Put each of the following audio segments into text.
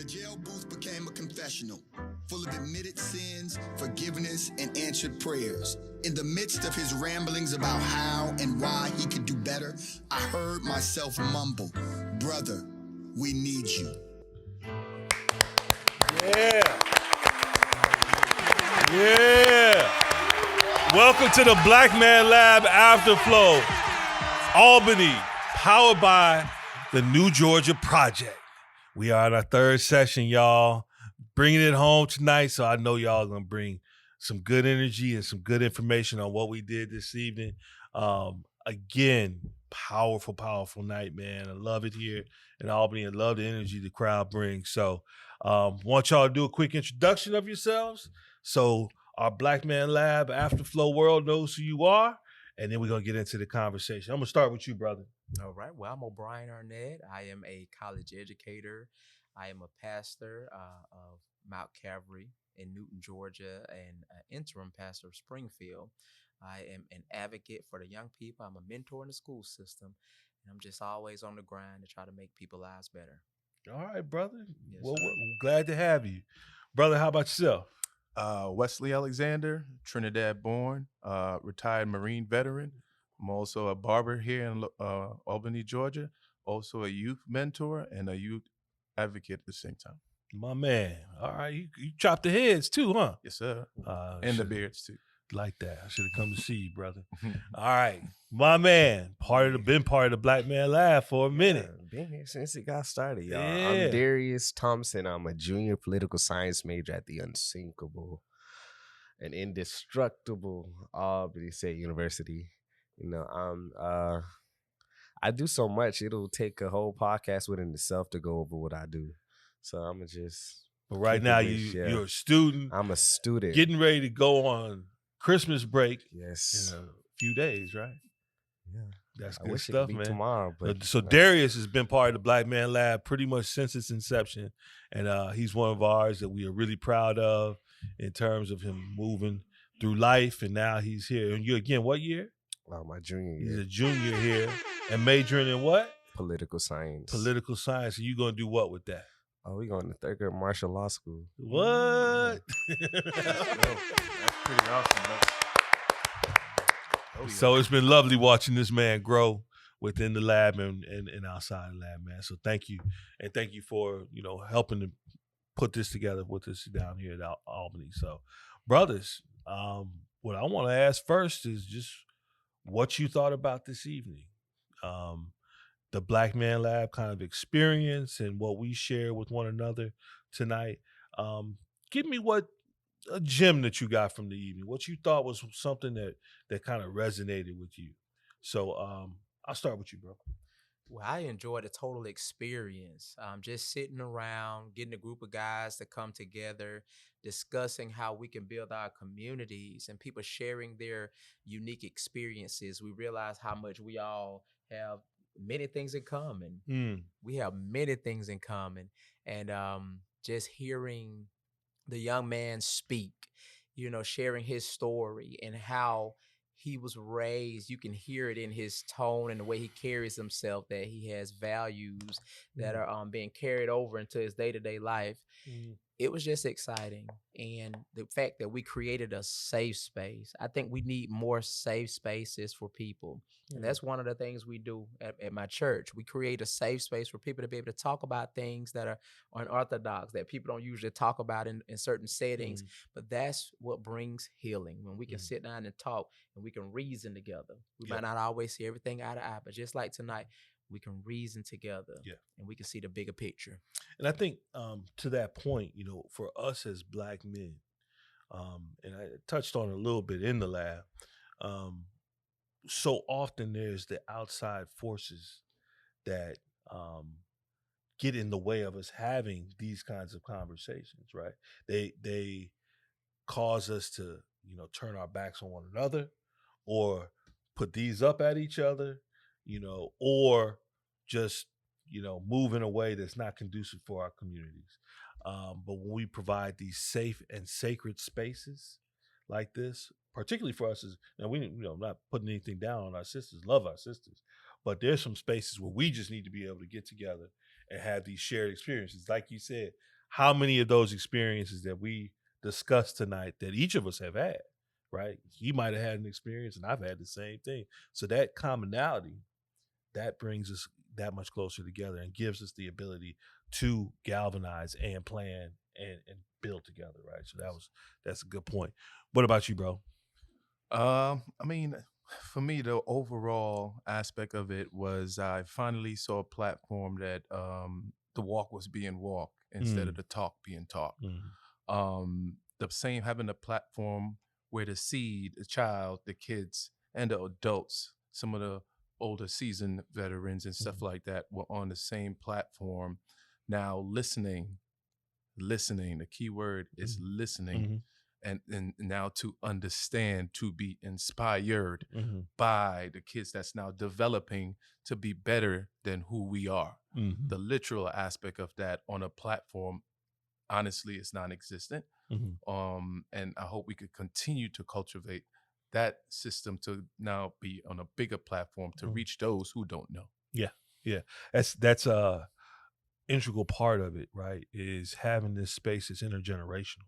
The jail booth became a confessional, full of admitted sins, forgiveness, and answered prayers. In the midst of his ramblings about how and why he could do better, I heard myself mumble, "Brother, we need you." Yeah. Yeah. Welcome to the Black Man Lab Afterflow, Albany, powered by the New Georgia Project. We are in our third session, y'all. Bringing it home tonight, so I know y'all going to bring some good energy and some good information on what we did this evening. Again, powerful night, man. I love it here in Albany. I love the energy the crowd brings. So want y'all to do a quick introduction of yourselves. So our Black Man Lab Afterflow world knows who you are, and then we're going to get into the conversation. I'm going to start with you, brother. All right. Well, I'm O'Brien Arnett. I am a college educator. I am a pastor of Mount Calvary in Newton, Georgia, and an interim pastor of Springfield. I am an advocate for the young people. I'm a mentor in the school system, and I'm just always on the grind to try to make people's lives better. All right, brother. Yes, well, sir. we're glad to have you. Brother, how about yourself? Wesley Alexander, Trinidad born, retired Marine veteran. I'm also a barber here in Albany, Georgia, also a youth mentor and a youth advocate at the same time. My man. All right. You chopped the heads too, huh? Yes, sir. And the beards too. Like that. I should have come to see you, brother. All right. My man. Been part of the Black Man Lab for a minute. Yeah, been here since it got started, y'all. Yeah. I'm Darius Thompson. I'm a junior political science major at the unsinkable and indestructible Albany State University. You know, I do so much, it'll take a whole podcast within itself to go over what I do. So I'm going to just... But right now, you're a student. I'm a student. Getting ready to go on Christmas break. Yes. In a few days, right? Yeah. That's I good wish stuff, it could be man. tomorrow, but So Darius has been part of the Black Man Lab pretty much since its inception, and he's one of ours that we are really proud of in terms of him moving through life, and now he's here. And you again, what year? my junior year. He's a junior here and majoring in what? Political science. Political science. And you gonna do what with that? Oh, we going to third grade martial law school. What? That's pretty awesome, bro. Oh, yeah. So it's been lovely watching this man grow within the lab and outside the lab, man. So thank you. And thank you for, helping to put this together with us down here at Albany. So, brothers, what I want to ask first is just what you thought about this evening. The Black Man Lab kind of experience and what we share with one another tonight. Give me a gem that you got from the evening, what you thought was something that kind of resonated with you. So I'll start with you, bro. Well, I enjoyed the total experience. Just sitting around, getting a group of guys to come together, discussing how we can build our communities and people sharing their unique experiences. We realize how much we all have many things in common. We have many things in common. And just hearing the young man speak, sharing his story and how he was raised, you can hear it in his tone and the way he carries himself, that he has values that are being carried over into his day-to-day life. It was just exciting. And the fact that we created a safe space, I think we need more safe spaces for people. And that's one of the things we do at my church. We create a safe space for people to be able to talk about things that are unorthodox, that people don't usually talk about in certain settings. But that's what brings healing, when we can sit down and talk and we can reason together. We might not always see everything eye to eye, but just like tonight, we can reason together and we can see the bigger picture. And I think to that point, for us as Black men, and I touched on it a little bit in the lab, so often there's the outside forces that get in the way of us having these kinds of conversations, right? They cause us to, turn our backs on one another, or put these up at each other, or just, move in a way that's not conducive for our communities. But when we provide these safe and sacred spaces like this, particularly for us, not putting anything down on our sisters, love our sisters, but there's some spaces where we just need to be able to get together and have these shared experiences. Like you said, how many of those experiences that we discussed tonight that each of us have had, right? He might have had an experience and I've had the same thing. So that commonality, that brings us that much closer together and gives us the ability to galvanize and plan and build together, right? So that's a good point. What about you, bro? I mean, for me, the overall aspect of it was I finally saw a platform that the walk was being walked instead of the talk being talked. The same having a platform where the seed, the child, the kids, and the adults, some of the older seasoned veterans and stuff like that were on the same platform. Now listening, the key word is listening. And now to understand, to be inspired by the kids that's now developing to be better than who we are. The literal aspect of that on a platform, honestly, is non-existent. And I hope we could continue to cultivate that system to now be on a bigger platform to reach those who don't know. Yeah. That's a integral part of it, right? Is having this space that's intergenerational.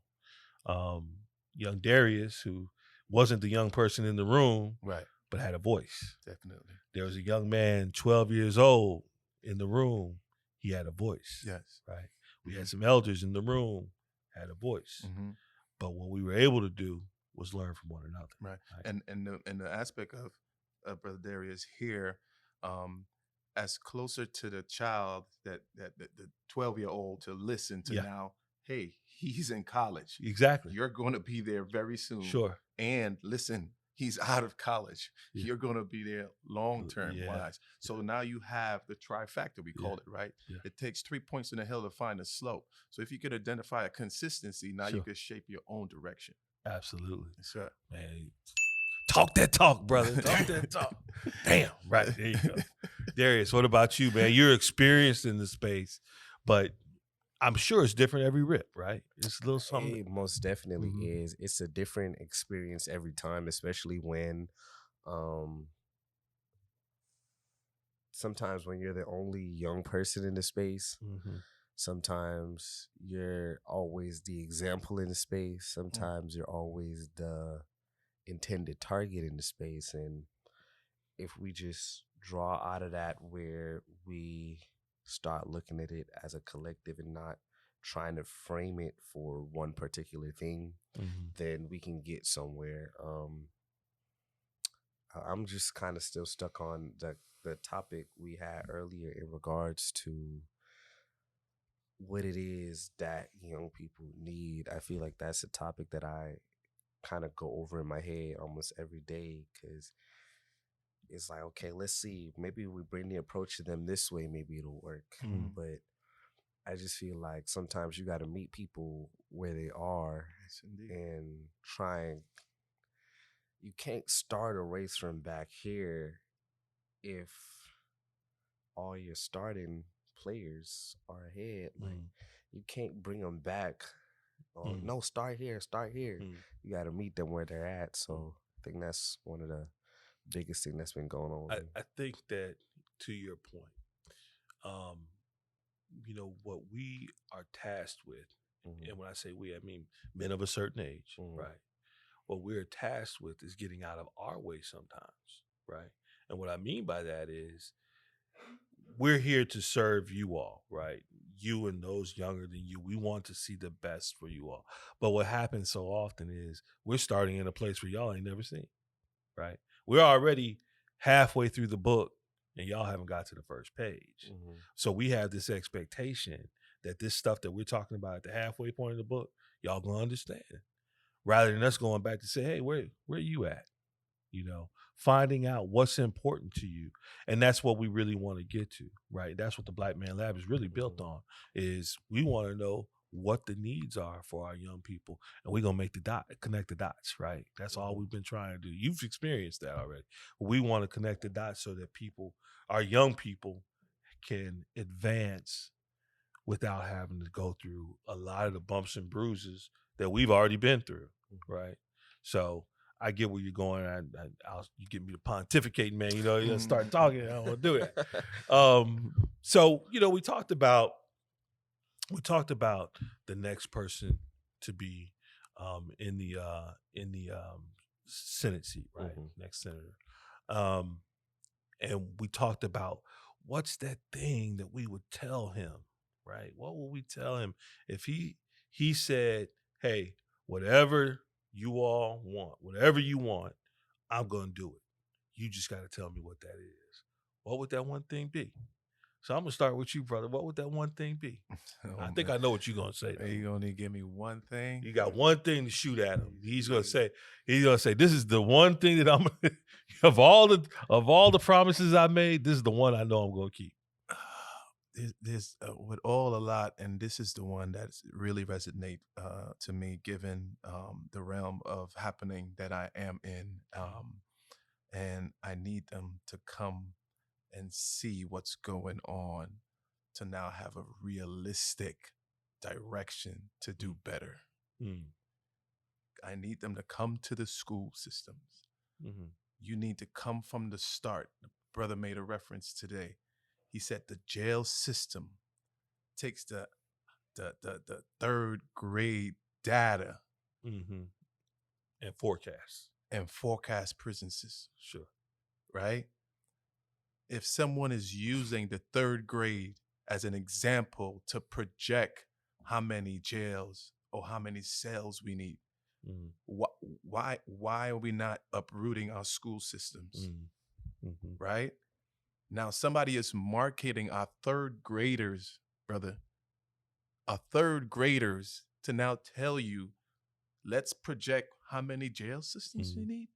Young Darius, who wasn't the young person in the room, Right. but had a voice. Definitely. There was a young man, 12 years old, in the room. He had a voice. Yes. Right. We had some elders in the room, had a voice. But what we were able to do was learn from one another. Right. And the aspect of Brother Darius here, as closer to the child that the 12-year-old to listen to now, hey, he's in college. Exactly. You're going to be there very soon. Sure. And listen, he's out of college. You're going to be there long-term wise. So now you have the trifactor, we call it, right? It takes 3 points in the hill to find a slope. So if you could identify a consistency, now you could shape your own direction. Absolutely. Yes, sir. Man, talk that talk, brother. Talk that talk. Damn. Right. There you go. Darius, what about you, man? You're experienced in the space, but I'm sure it's different every rip, right? It's a little something. It most definitely is. It's a different experience every time, especially when sometimes when you're the only young person in the space. Sometimes you're always the example in the space. Sometimes you're always the intended target in the space. And if we just draw out of that where we start looking at it as a collective and not trying to frame it for one particular thing, then we can get somewhere. I'm just kind of still stuck on the topic we had earlier in regards to what it is that young people need. I feel like that's a topic that I kind of go over in my head almost every day, because it's like, okay, let's see, maybe we bring the approach to them this way, maybe it'll work. But I just feel like sometimes you got to meet people where they are and you can't start a race from back here if all your starting players are ahead. Like, you can't bring them back. Oh, no, start here. You got to meet them where they're at. So I think that's one of the biggest thing that's been going on. I think that, to your point, what we are tasked with, and when I say we, I mean men of a certain age, right? What we're tasked with is getting out of our way sometimes, right? And what I mean by that is we're here to serve you all, right? You and those younger than you. We want to see the best for you all. But what happens so often is we're starting in a place where y'all ain't never seen, right? We're already halfway through the book and y'all haven't got to the first page. So we have this expectation that this stuff that we're talking about at the halfway point of the book, y'all gonna understand. Rather than us going back to say, hey, where you at? Finding out what's important to you. And that's what we really want to get to, right? That's what the Black Man Lab is really built on, is we want to know what the needs are for our young people. And we're going to connect the dots, right? That's all we've been trying to do. You've experienced that already. We want to connect the dots so that our young people, can advance without having to go through a lot of the bumps and bruises that we've already been through, right? So I get where you're going. You get me to pontificate, man. You start talking. I don't want to do that. So we talked about the next person to be in the Senate seat, right? Next senator. And we talked about what's that thing that we would tell him, right? What would we tell him if he said, "Hey, whatever you all want, whatever you want, I'm gonna do it. You just got to tell me what that is." What would that one thing be? So I'm gonna start with you, brother. What would that one thing be? I think I know what you're gonna say. Are you gonna give me one thing? You got one thing to shoot at him. He's gonna say, "This is the one thing that I'm of all the promises I made. This is the one I know I'm gonna keep." There's with all a lot, and this is the one that's really resonate to me, given the realm of happening that I am in, and I need them to come and see what's going on to now have a realistic direction to do better. I need them to come to the school systems. You need to come from the start. The brother made a reference today. He said the jail system takes the third grade data and forecast prison systems. Sure. Right? If someone is using the third grade as an example to project how many jails or how many cells we need, why are we not uprooting our school systems? Right? Now somebody is marketing our third graders, brother, our third graders to now tell you, let's project how many jail systems we need.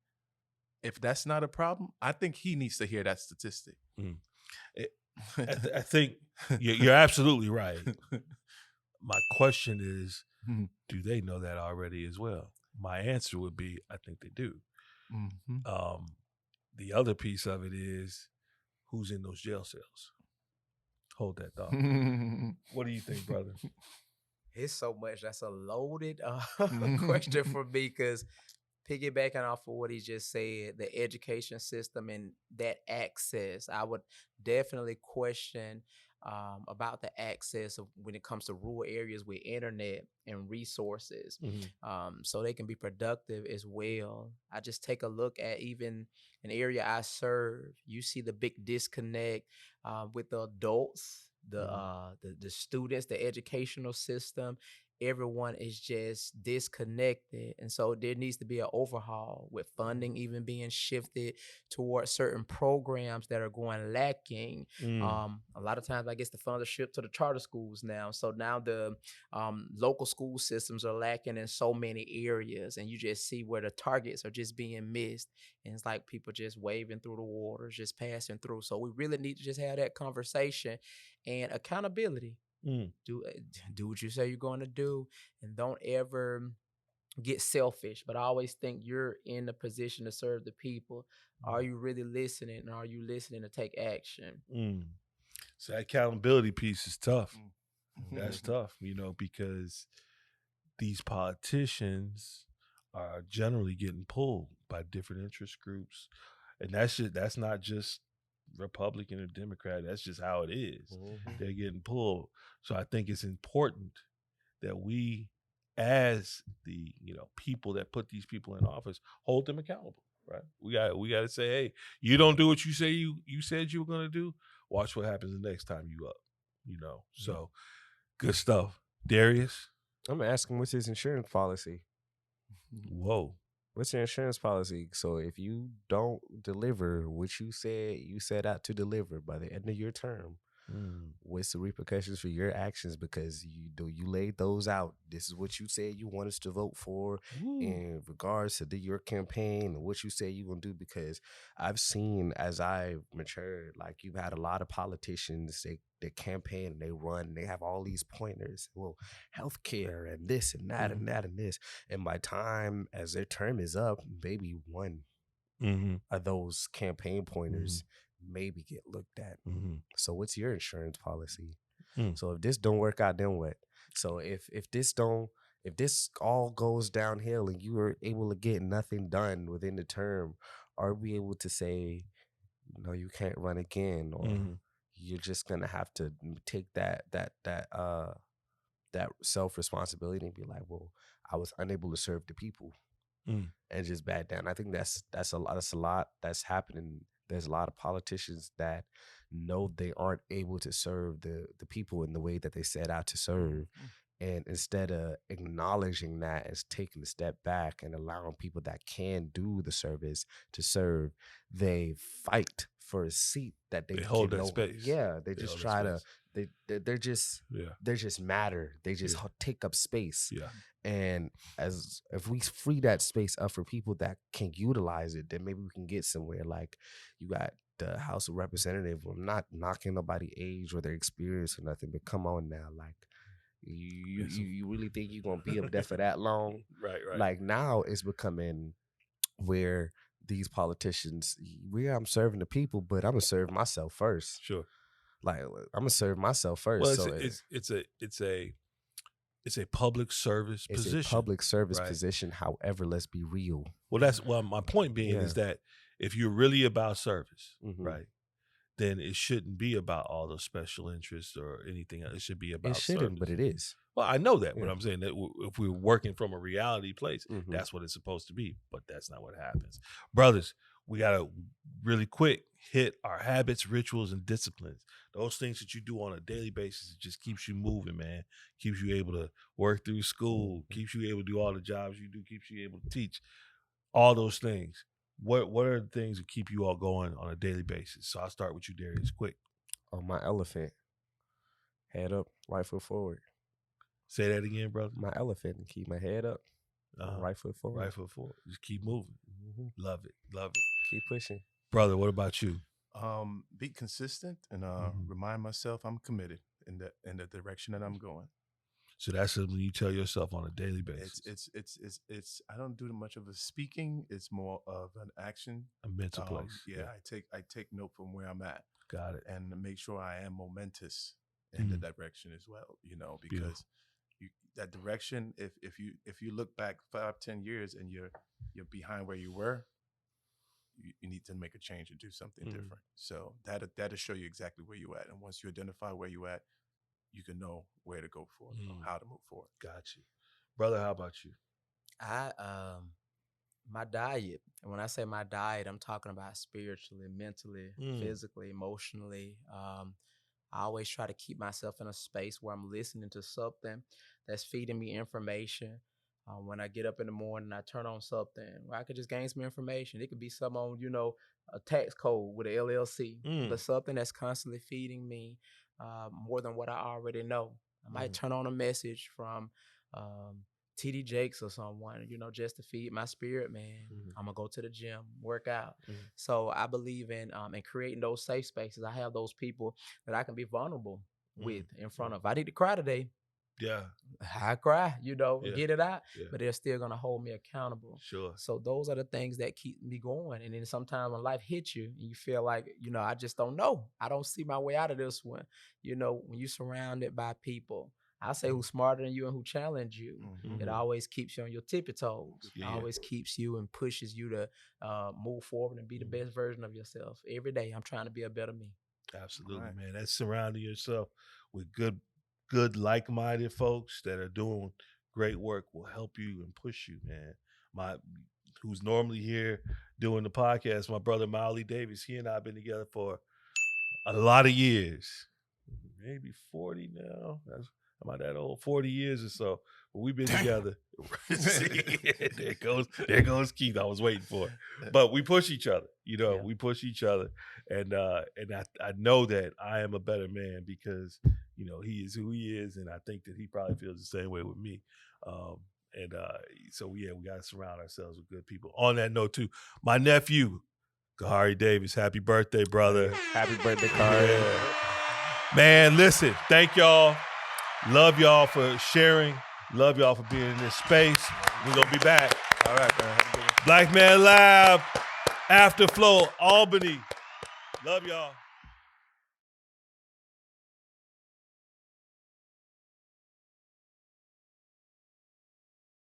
If that's not a problem, I think he needs to hear that statistic. I think you're absolutely right. My question is, do they know that already as well? My answer would be, I think they do. The other piece of it is, who's in those jail cells? Hold that thought. What do you think, brother? It's so much. That's a loaded question for me, because piggybacking off of what he just said, the education system and that access, I would definitely question about the access of when it comes to rural areas with internet and resources, so they can be productive as well. I just take a look at even an area I serve. You see the big disconnect with the adults, the students, the educational system. Everyone is just disconnected. And so there needs to be an overhaul with funding even being shifted towards certain programs that are going lacking. A lot of times I guess the funds are shipped to the charter schools now. So now the local school systems are lacking in so many areas, and you just see where the targets are just being missed. And it's like people just waving through the waters, just passing through. So we really need to just have that conversation and accountability. Do what you say you're going to do, and don't ever get selfish. But I always think you're in a position to serve the people. Are you really listening, and are you listening to take action? So that accountability piece is tough. That's tough, because these politicians are generally getting pulled by different interest groups, and that's not just Republican or Democrat. That's just how it is. They're getting pulled. So I think it's important that we, as the people that put these people in office, hold them accountable. Right? We got to say, hey, you don't do what you say you said you were going to do. Watch what happens the next time you up. So good stuff. Darius, I'm asking, what's his insurance policy? Whoa. What's your insurance policy? So if you don't deliver what you set out to deliver by the end of your term, what's the repercussions for your actions? Because you laid those out. This is what you said you want us to vote for in regards to your campaign and what you say you're going to do. Because I've seen, as I've matured, like, you've had a lot of politicians, they campaign and they run and they have all these pointers. Well, healthcare and this and that and that and this. And by time as their term is up, maybe one of those campaign pointers maybe get looked at. So what's your insurance policy? So if this don't work out, then what? So if this don't if this all goes downhill and you are able to get nothing done within the term, are we able to say, no, you can't run again, or you're just gonna have to take that self responsibility and be like, well, I was unable to serve the people, and just back down. I think that's a lot that's happening. There's a lot of politicians that know they aren't able to serve the people in the way that they set out to serve. And instead of acknowledging that as taking a step back and allowing people that can do the service to serve, they fight for a seat that they hold that space. Yeah, they just try to. They're just matter. They just take up space. Yeah. And if we free that space up for people that can utilize it, then maybe we can get somewhere. Like you got the House of Representatives. I'm not knocking nobody's age or their experience or nothing, but come on now, like. You really think you're gonna be up there for that long? Right. Like now it's becoming where these politicians, I'm serving the people, but I'm gonna serve myself first. Sure. Like I'm gonna serve myself first. Well, so it's a public service position. It's a public service position. However, let's be real. Well, my point being is that if you're really about service, right, then it shouldn't be about all those special interests or anything else. It should be about service. But it is. Well, I know that. What I'm saying, that if we're working from a reality place, that's what it's supposed to be. But that's not what happens. Brothers, we got to really quick hit our habits, rituals, and disciplines. Those things that you do on a daily basis, it just keeps you moving, man. Keeps you able to work through school, keeps you able to do all the jobs you do, keeps you able to teach. All those things. What are the things that keep you all going on a daily basis? So I'll start with you, Darius, quick. On my elephant. Head up, right foot forward. Say that again, brother. My elephant, and keep my head up. Right foot forward. Right foot forward. Just keep moving. Love it. Keep pushing. Brother, what about you? Be consistent and remind myself I'm committed in the direction that I'm going. So that's something you tell yourself on a daily basis. It's I don't do much of a speaking. It's more of an action. A mental place. Yeah, I take note from where I'm at. Got it. And make sure I am momentous in the direction as well. Because that direction, if you look back 5-10 years and you're behind where you were, you need to make a change and do something different. So that'll show you exactly where you at. And once you identify where you at, you can know where to go forward, how to move forward. Got you. Brother, how about you? My diet. And when I say my diet, I'm talking about spiritually, mentally, physically, emotionally. I always try to keep myself in a space where I'm listening to something that's feeding me information. When I get up in the morning, I turn on something where I could just gain some information. It could be some on, a tax code with an LLC, but something that's constantly feeding me more than what I already know. I might turn on a message from TD Jakes or someone, just to feed my spirit, man. I'm going to go to the gym, work out. So I believe in creating those safe spaces. I have those people that I can be vulnerable with in front of. I need to cry today. Yeah. I cry, get it out, but they're still going to hold me accountable. Sure. So those are the things that keep me going. And then sometimes when life hits you and you feel like, I just don't know. I don't see my way out of this one. When you're surrounded by people, I say who's smarter than you and who challenge you, it always keeps you on your tippy toes. It always keeps you and pushes you to move forward and be the best version of yourself. Every day I'm trying to be a better me. Absolutely, man. That's surrounding yourself with good like-minded folks that are doing great work will help you and push you, man. Who's normally here doing the podcast, my brother Molly Davis, he and I have been together for a lot of years, maybe 40 now. Am I that old? 40 years or so. But we've been together. There goes Keith. I was waiting for it. But we push each other. We push each other. And I know that I am a better man because, he is who he is. And I think that he probably feels the same way with me. So we got to surround ourselves with good people. On that note, too, my nephew, Kahari Davis, happy birthday, brother. Happy birthday, Kahari. Yeah. Man, listen, thank y'all. Love y'all for sharing. Love y'all for being in this space. We're going to be back. All right, man. Black Man Lab, Afterflow, Albany. Love y'all.